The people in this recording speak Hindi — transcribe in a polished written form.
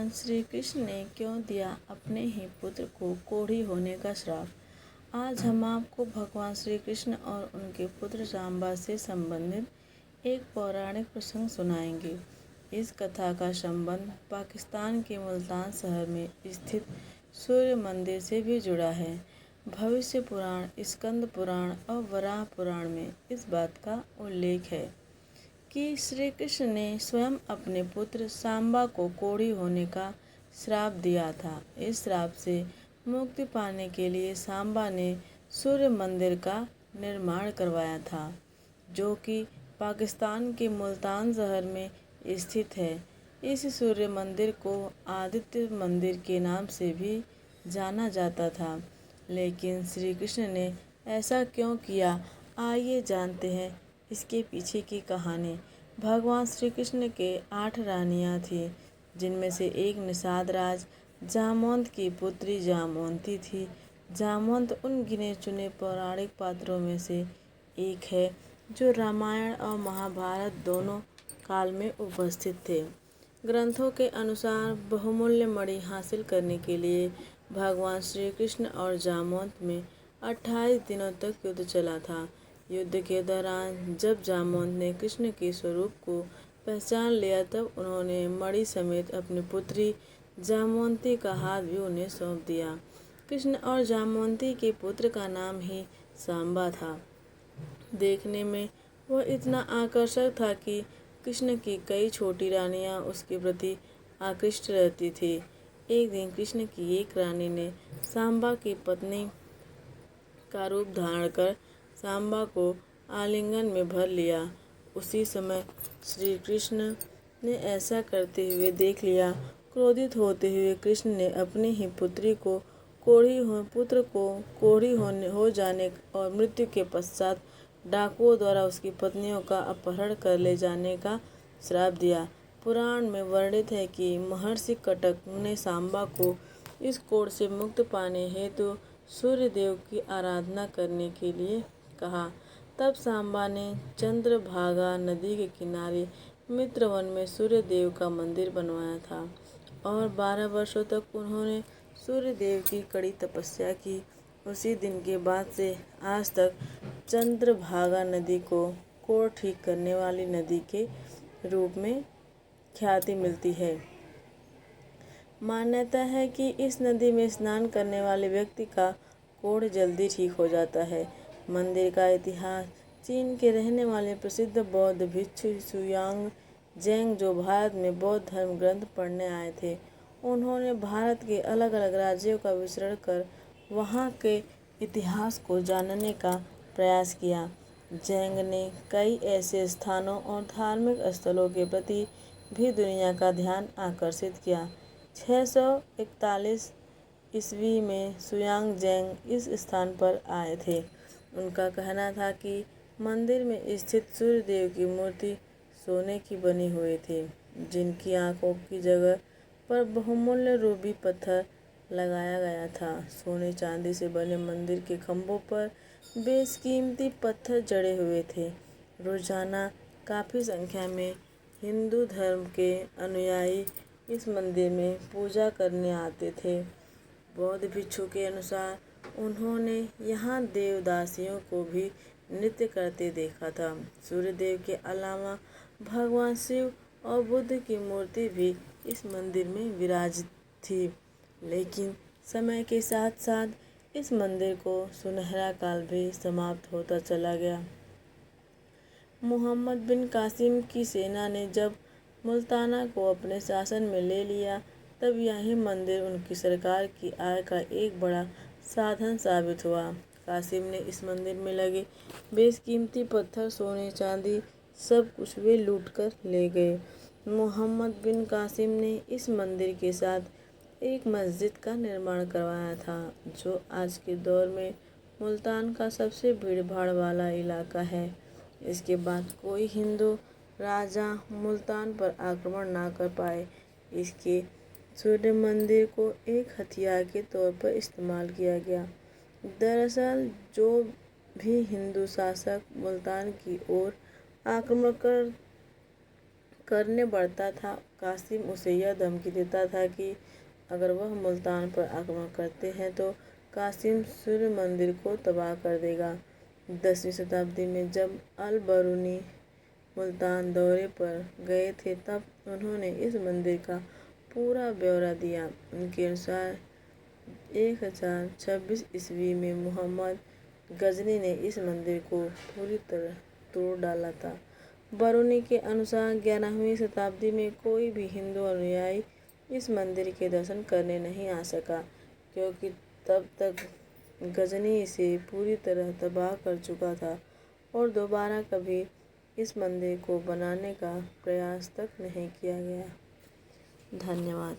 भगवान श्री कृष्ण ने क्यों दिया अपने ही पुत्र को कोढ़ी होने का श्राप। आज हम आपको भगवान श्री कृष्ण और उनके पुत्र जांबा से संबंधित एक पौराणिक प्रसंग सुनाएंगे। इस कथा का संबंध पाकिस्तान के मुल्तान शहर में स्थित सूर्य मंदिर से भी जुड़ा है। भविष्य पुराण, स्कंद पुराण और वराह पुराण में इस बात का उल्लेख है कि श्री कृष्ण ने स्वयं अपने पुत्र सांबा को कोढ़ी होने का श्राप दिया था। इस श्राप से मुक्ति पाने के लिए सांबा ने सूर्य मंदिर का निर्माण करवाया था, जो कि पाकिस्तान के मुल्तान शहर में स्थित है। इस सूर्य मंदिर को आदित्य मंदिर के नाम से भी जाना जाता था। लेकिन श्री कृष्ण ने ऐसा क्यों किया, आइए जानते हैं इसके पीछे की कहानी। भगवान श्री कृष्ण के 8 रानियां थीं, जिनमें से एक निषाद राज जामवंत की पुत्री जामवंती थी। जामवंत उन गिने चुने पौराणिक पात्रों में से एक है जो रामायण और महाभारत दोनों काल में उपस्थित थे। ग्रंथों के अनुसार बहुमूल्य मणि हासिल करने के लिए भगवान श्री कृष्ण और जामवंत में 28 दिनों तक युद्ध चला था। युद्ध के दौरान जब जामवंत ने कृष्ण के स्वरूप को पहचान लिया, तब उन्होंने मणि समेत अपनी पुत्री जामवंती का हाथ भी उन्हें सौंप दिया। कृष्ण और जामवंती के पुत्र का नाम ही सांबा था। देखने में वह इतना आकर्षक था कि कृष्ण की कई छोटी रानियां उसके प्रति आकृष्ट रहती थी। एक दिन कृष्ण की एक रानी ने सांबा की पत्नी का रूप धारण कर सांबा को आलिंगन में भर लिया। उसी समय श्री कृष्ण ने ऐसा करते हुए देख लिया। क्रोधित होते हुए कृष्ण ने अपनी ही पुत्र को कोढ़ी हो जाने और मृत्यु के पश्चात डाकुओं द्वारा उसकी पत्नियों का अपहरण कर ले जाने का श्राप दिया। पुराण में वर्णित है कि महर्षि कटक ने सांबा को इस कोढ़ से मुक्त पाने हेतु सूर्य देव की आराधना करने के लिए कहा। तब सांबा ने चंद्रभागा नदी के किनारे मित्रवन में सूर्य देव का मंदिर बनवाया था और 12 वर्षों तक उन्होंने सूर्य देव की कड़ी तपस्या की। उसी दिन के बाद से आज तक चंद्रभागा नदी को कोढ़ ठीक करने वाली नदी के रूप में ख्याति मिलती है। मान्यता है कि इस नदी में स्नान करने वाले व्यक्ति का कोढ़ जल्दी ठीक हो जाता है। मंदिर का इतिहास। चीन के रहने वाले प्रसिद्ध बौद्ध भिक्षु सुयांग जेंग, जो भारत में बौद्ध धर्म ग्रंथ पढ़ने आए थे, उन्होंने भारत के अलग अलग राज्यों का विचरण कर वहाँ के इतिहास को जानने का प्रयास किया। जेंग ने कई ऐसे स्थानों और धार्मिक स्थलों के प्रति भी दुनिया का ध्यान आकर्षित किया। 641 ईस्वी में सुयांग जेंग इस स्थान पर आए थे। उनका कहना था कि मंदिर में स्थित सूर्य देव की मूर्ति सोने की बनी हुई थी, जिनकी आंखों की जगह पर बहुमूल्य रूबी पत्थर लगाया गया था। सोने चांदी से बने मंदिर के खंभों पर बेशकीमती पत्थर जड़े हुए थे। रोजाना काफ़ी संख्या में हिंदू धर्म के अनुयायी इस मंदिर में पूजा करने आते थे। बौद्ध भिक्षु के अनुसार उन्होंने यहाँ देवदासियों को भी नृत्य करते देखा था। सूर्य देव के अलावा भगवान शिव और बुद्ध की मूर्ति भी इस मंदिर में विराजित थी। लेकिन समय के साथ साथ इस मंदिर को सुनहरा काल भी समाप्त होता चला गया। मोहम्मद बिन कासिम की सेना ने जब मुल्ताना को अपने शासन में ले लिया, तब यही मंदिर उनकी सरकार की आय का एक बड़ा साधन साबित हुआ। कासिम ने इस मंदिर में लगे बेशकीमती पत्थर, सोने चांदी सब कुछ वे लूट कर ले गए। मोहम्मद बिन कासिम ने इस मंदिर के साथ एक मस्जिद का निर्माण करवाया था, जो आज के दौर में मुल्तान का सबसे भीड़-भाड़ वाला इलाका है। इसके बाद कोई हिंदू राजा मुल्तान पर आक्रमण न कर पाए। इसके सूर्य मंदिर को एक हथियार के तौर पर इस्तेमाल किया गया। दरअसल जो भी हिंदू शासक मुल्तान की ओर आक्रमण कर करने बढ़ता था। कासिम उसे यह धमकी देता था कि अगर वह मुल्तान पर आक्रमण करते हैं तो कासिम सूर्य मंदिर को तबाह कर देगा। 10वीं शताब्दी में जब अल-बरूनी मुल्तान दौरे पर गए थे तब उन्होंने इस मंदिर का पूरा ब्यौरा दिया। उनके अनुसार 1026 ईस्वी में मोहम्मद गजनी ने इस मंदिर को पूरी तरह तोड़ डाला था। बरूनी के अनुसार 11वीं शताब्दी में कोई भी हिंदू अनुयायी इस मंदिर के दर्शन करने नहीं आ सका, क्योंकि तब तक गजनी इसे पूरी तरह तबाह कर चुका था और दोबारा कभी इस मंदिर को बनाने का प्रयास तक नहीं किया गया। धन्यवाद।